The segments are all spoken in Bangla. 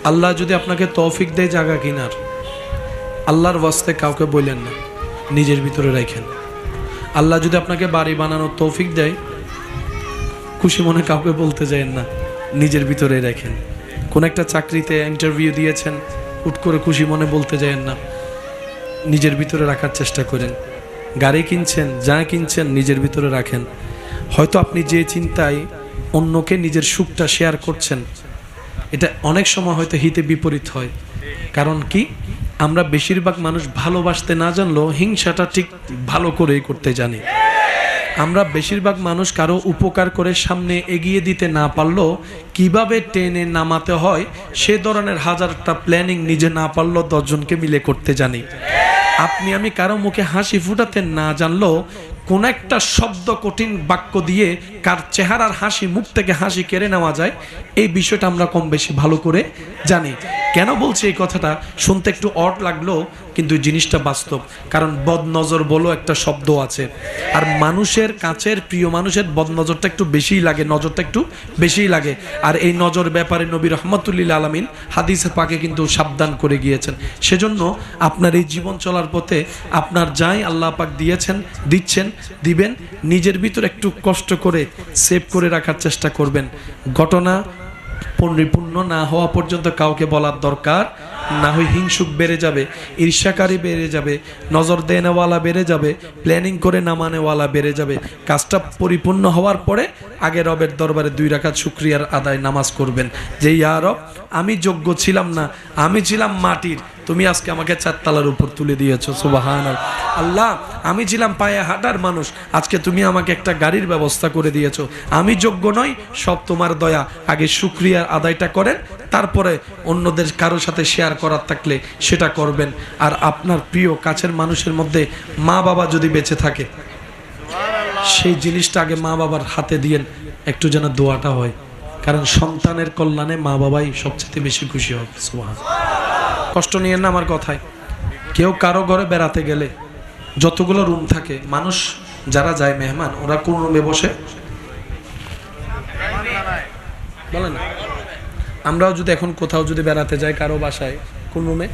আল্লাহ যদি আপনাকে তৌফিক দেয় জায়গা কিনার, আল্লাহর ওয়াস্তে কাউকে বললেন না, নিজের ভিতরে রাখেন। আল্লাহ যদি আপনাকে বাড়ি বানানোর তৌফিক দেয়, খুশি মনে কাউকে বলতে যায়েন না, নিজের ভিতরে রাখেন। কোন একটা চাকরিতে ইন্টারভিউ দিয়েছেন, হুট করে খুশি মনে বলতে যায়েন না, নিজের ভিতরে রাখার চেষ্টা করেন। গাড়ি কিনছেন, যা কিনছেন নিজের ভিতরে রাখেন। হয়তো আপনি যে চিন্তায় অন্যকে নিজের সুখটা শেয়ার করছেন, এটা অনেক সময় হয়তো হিতে বিপরীত হয়। কারণ কি, আমরা বেশিরভাগ মানুষ ভালোবাসতে না জানলেও হিংসাটা ঠিক ভালো করেই করতে জানি। আমরা বেশিরভাগ মানুষ কারো উপকার করে সামনে এগিয়ে দিতে না পারলেও কিভাবে টেনে নামাতে হয় সে ধরনের হাজারটা প্ল্যানিং নিজে না পারলেও 10 জনকে মিলে করতে জানি। আপনি আমি কারো মুখে হাসি ফুটাতে না জানলেও কোন একটা শব্দ, কঠিন বাক্য দিয়ে কার চেহারার হাসি, মুখ থেকে হাসি কেড়ে নেওয়া যায়, এই বিষয়টা আমরা কম বেশি ভালো করে জানি। কেন বলছি এই কথাটা? শুনতে একটু অড লাগলেও কিন্তু জিনিসটা বাস্তব। কারণ বদনজর বলো একটা শব্দ আছে, আর মানুষের কাছের প্রিয় মানুষের বদনজরটা একটু বেশিই লাগে, নজরটা একটু বেশিই লাগে। আর এই নজর ব্যাপারে নবী রহমতুল্লিল আলামিন হাদিসে পাকে কিন্তু সাবধান করে গিয়েছেন। সেজন্য আপনার এই জীবন চলার পথে আপনার যাই আল্লাহ পাক দিয়েছেন, দিচ্ছেন, দিবেন, নিজের ভিতর একটু কষ্ট করে সেভ করে রাখার চেষ্টা করবেন। ঘটনা পরিপূর্ণ না হওয়া পর্যন্ত কাউকে বলার দরকার না, হয় হিংসুক বেড়ে যাবে, ঈর্ষাকারী বেড়ে যাবে, নজর দেনেওয়ালা বেড়ে যাবে, প্ল্যানিং করে নামানেওয়ালা বেড়ে যাবে। কাজটা পরিপূর্ণ হওয়ার পরে আগে রবের দরবারে 2 রাকাত শুকরিয়ার আদায় নামাজ করবেন যে, ইয়া রব, আমি যোগ্য ছিলাম না, আমি ছিলাম মাটির, তুমি আজকে আমাকে 4 তলার উপর তুলে দিয়েছো, সুবহানাল্লাহ। আল্লাহ, আমি ছিলাম পায়ে হাঁটার মানুষ, আজকে তুমি আমাকে একটা গাড়ির ব্যবস্থা করে দিয়েছো। আমি যোগ্য নই, সব তোমার দয়া। আগে শুকরিয়ার আদায়টা করেন, তারপরে অন্যদের কারোর সাথে শেয়ার করার থাকলে সেটা করবেন। আর আপনার প্রিয় কাছের মানুষের মধ্যে মা বাবা যদি বেঁচে থাকে, সেই জিনিসটা আগে মা বাবার হাতে দিয়েন, একটু যেন দোয়াটা হয়। কারণ সন্তানের কল্যাণে মা বাবাই সবচেয়ে বেশি খুশি হবে। কষ্ট নিয়েন না আমার কথায়। কেউ কারো ঘরে বেড়াতে গেলে যতগুলো রুম থাকে, মানুষ যারা যায় মেহমান, ওরা কোন রুমে বসে বলে না? আমরাও যদি এখন কোথাও যদি বেড়াতে যাই কারো বাসায়, কোন রুমে?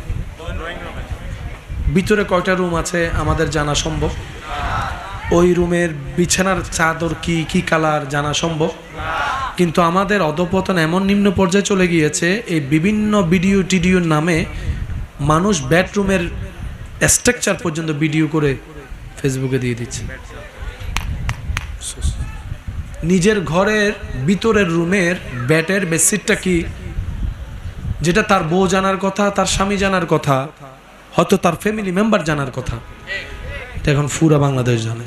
ভিতরে কয়টা রুম আছে আমাদের জানা সম্ভব? ওই রুমের বিছানার চাদর কি কি কালার জানা সম্ভব? কিন্তু আমাদের অধঃপতন এমন নিম্ন পর্যায়ে চলে গিয়েছে, এই বিভিন্ন ভিডিও টিডিওর নামে মানুষ বেডরুমের স্ট্রাকচার পর্যন্ত ভিডিও করে ফেসবুকে দিয়ে দিচ্ছে। নিজের ঘরের ভিতরের রুমের বেডের বেডশিটটা কি, যেটা তার বউ জানার কথা, তার স্বামী জানার কথা, হয়তো তার ফ্যামিলি মেম্বার জানার কথা, এটা এখন পুরা বাংলাদেশ জানে।